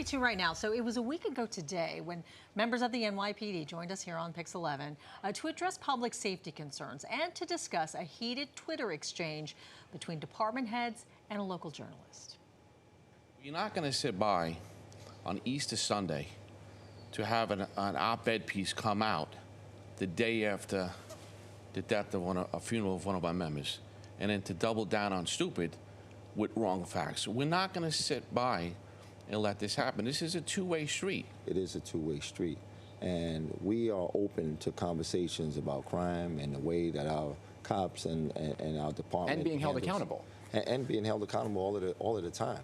to right now. So it was a week ago today when members of the NYPD joined us here on Pix 11 to address public safety concerns and to discuss a heated Twitter exchange between department heads and a local journalist. You're not going to sit by on Easter Sunday to have an op-ed piece come out the day after the death of a funeral of one of our members, and then to double down on stupid with wrong facts. We're not going to sit by and let this happen. This is a two-way street. It is a two-way street, and we are open to conversations about crime and the way that our cops and our department and being held accountable, and being held accountable all of the time.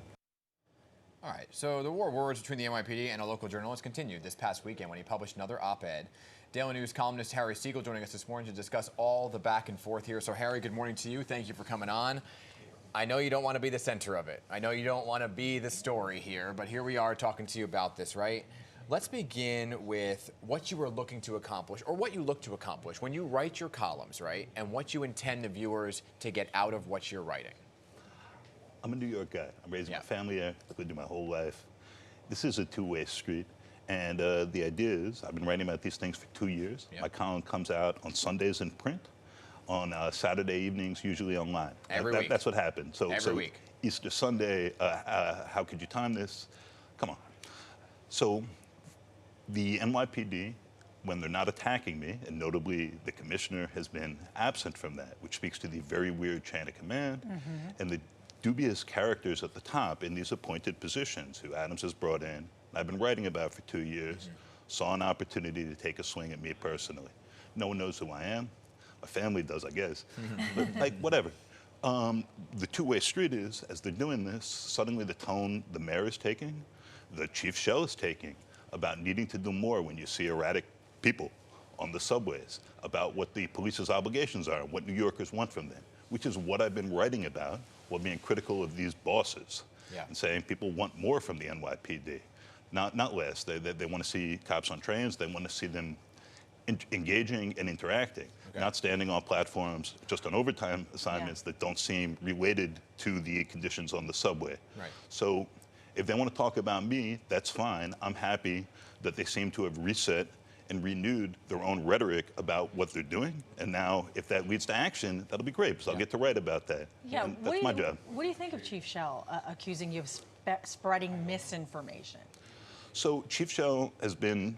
All right, so the war of words between the NYPD and a local journalist continued this past weekend when he published another op-ed. Daily News columnist Harry Siegel joining us this morning to discuss all the back and forth here. So Harry, good morning to you. Thank you for coming on. I know you don't want to be the center of it. I know you don't want to be the story here, but here we are talking to you about this, right? Let's begin with what you were looking to accomplish, or what you look to accomplish when you write your columns, right? And what you intend the viewers to get out of what you're writing. I'm a New York guy. I'm raising my family here. I've lived here my whole life. This is a two-way street. And the idea is, I've been writing about these things for 2 years. My column comes out on Sundays in print, on Saturday evenings, usually online. Every week. That's what happened. So, Every week. Easter Sunday, how could you time this? Come on. So the NYPD, when they're not attacking me, and notably the commissioner has been absent from that, which speaks to the very weird chain of command, and the dubious characters at the top in these appointed positions who Adams has brought in, I've been writing about for 2 years, saw an opportunity to take a swing at me personally. No one knows who I am. My family does, I guess. But, like, whatever. The two-way street is, as they're doing this, suddenly the tone the mayor is taking, the chief shell is taking, about needing to do more when you see erratic people on the subways, about what the police's obligations are, what New Yorkers want from them, which is what I've been writing about while being critical of these bosses and saying people want more from the NYPD. Not less. They want to see cops on trains. They want to see them engaging and interacting, not standing on platforms just on overtime assignments that don't seem related to the conditions on the subway. So if they want to talk about me, that's fine. I'm happy that they seem to have reset and renewed their own rhetoric about what they're doing. And now, if that leads to action, that'll be great, because I'll get to write about that. Yeah, that's my job. What do you think of Chief Shell accusing you of spreading misinformation? So Chief Shell has been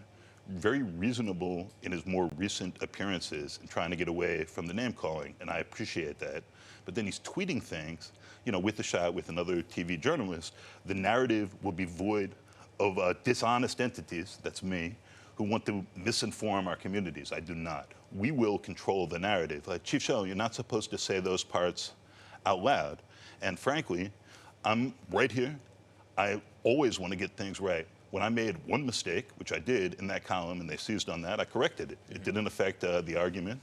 very reasonable in his more recent appearances in trying to get away from the name calling, and I appreciate that. But then he's tweeting things, you know, with a shot with another TV journalist. The narrative will be void of dishonest entities, that's me, who want to misinform our communities. I do not. We will control the narrative. Chief Shell, you're not supposed to say those parts out loud. And frankly, I'm right here. I always want to get things right. When I made one mistake, which I did in that column, and they seized on that, I corrected it. It didn't affect the argument.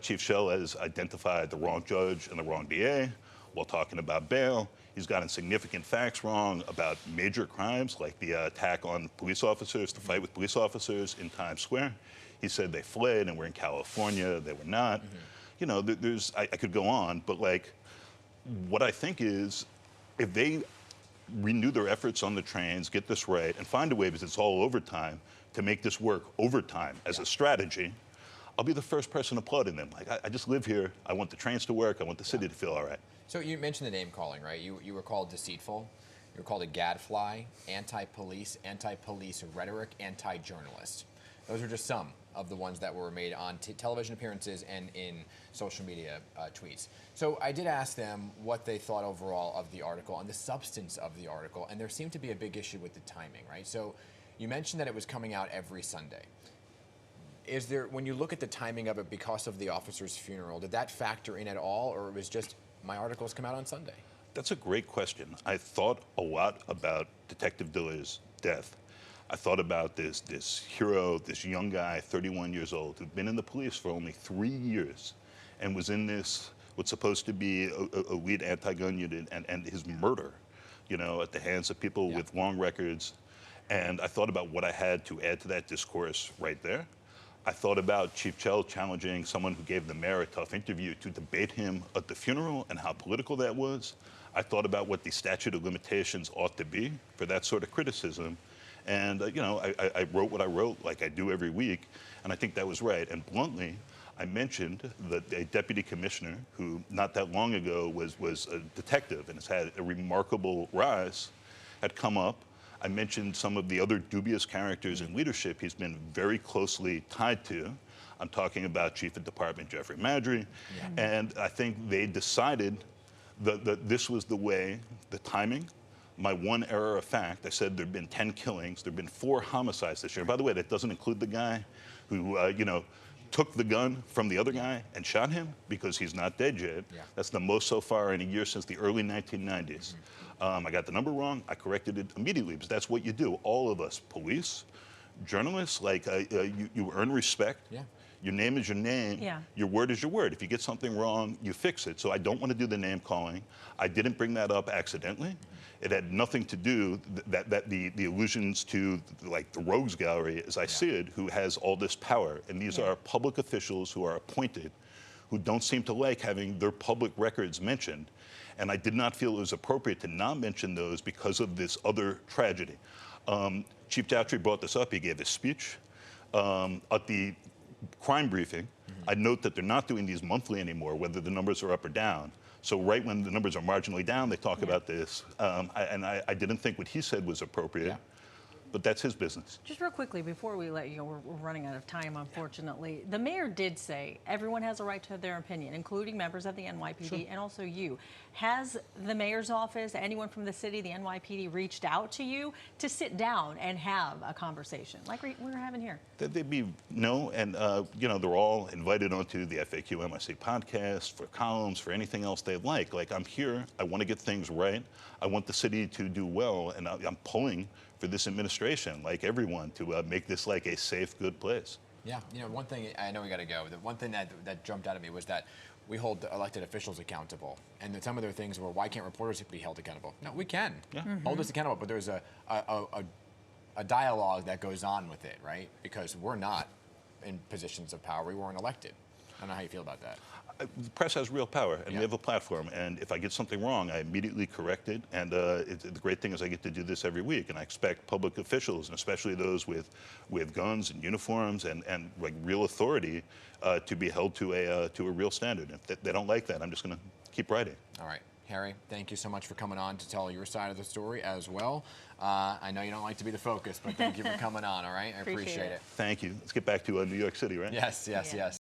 Chief Shell has identified the wrong judge and the wrong DA while talking about bail. He's gotten significant facts wrong about major crimes, like the attack on police officers, the fight with police officers in Times Square. He said they fled and were in California. They were not. You know, I could go on, but like, what I think is, if they renew their efforts on the trains, get this right, and find a way, because it's all overtime, to make this work overtime as a strategy, I'll be the first person applauding them. Like, I just live here. I want the trains to work. I want the city to feel all right. So you mentioned the name calling, right? You were called deceitful. You were called a gadfly, anti-police rhetoric, anti-journalist. Those are just some of the ones that were made on television appearances and in social media tweets. So I did ask them what they thought overall of the article and the substance of the article, and there seemed to be a big issue with the timing, right? So you mentioned that it was coming out every Sunday. Is there, when you look at the timing of it because of the officer's funeral, did that factor in at all, or it was just my articles come out on Sunday? That's a great question. I thought a lot about Detective Diller's death. I thought about this hero, this young guy, 31 years old, who'd been in the police for only 3 years and was in this, what's supposed to be a lead anti-gun unit, and his murder, you know, at the hands of people with long records. And I thought about what I had to add to that discourse right there. I thought about Chief Shell challenging someone who gave the mayor a tough interview to debate him at the funeral and how political that was. I thought about what the statute of limitations ought to be for that sort of criticism. And, you know, I wrote what I wrote like I do every week, and I think that was right. And bluntly, I mentioned that a deputy commissioner who not that long ago was a detective and has had a remarkable rise had come up. I mentioned some of the other dubious characters in leadership he's been very closely tied to. I'm talking about Chief of Department Jeffrey Madry. And I think they decided that this was the way, the timing. My one error of fact, I said there'd been 10 killings, there'd been 4 homicides this year. By the way, that doesn't include the guy who, you know, took the gun from the other guy and shot him because he's not dead yet. That's the most so far in a year since the early 1990s. I got the number wrong. I corrected it immediately because that's what you do. All of us, police, journalists, like you earn respect. Your name is your name. Your word is your word. If you get something wrong, you fix it. So I don't want to do the name calling. I didn't bring that up accidentally. It had nothing to do that the allusions to like the rogues gallery, as I see it, who has all this power. And these are public officials who are appointed, who don't seem to like having their public records mentioned. And I did not feel it was appropriate to not mention those because of this other tragedy. Chief Daughtry brought this up. He gave a speech at the crime briefing. I note that they're not doing these monthly anymore, whether the numbers are up or down. So right when the numbers are marginally down, they talk about this. I didn't think what he said was appropriate. But that's his business. Just real quickly, before we let you go, we're running out of time, unfortunately. The mayor did say everyone has a right to their opinion, including members of the NYPD and also you. Has the mayor's office, anyone from the city, the NYPD, reached out to you to sit down and have a conversation like we're having here? They'd be no, and you know, they're all invited onto the FAQ MIC podcast for columns, for anything else they'd like. Like, I'm here, I want to get things right. I want the city to do well, and I'm pulling for this administration, like everyone, to make this like a safe, good place. Yeah, you know, one thing, I know we got to go. The one thing that jumped out at me was that we hold elected officials accountable, and some of their things were, why can't reporters be held accountable? No, we can hold us accountable, but there's a dialogue that goes on with it, right? Because we're not in positions of power. We weren't elected. I don't know how you feel about that. The press has real power, and we have a platform. And if I get something wrong, I immediately correct it. And the great thing is I get to do this every week. And I expect public officials, and especially those with guns and uniforms and like real authority, to be held to a real standard. If they don't like that, I'm just going to keep writing. All right. Harry, thank you so much for coming on to tell your side of the story as well. I know you don't like to be the focus, but thank you for coming on, all right? I appreciate it. Thank you. Let's get back to New York City, right? Yes.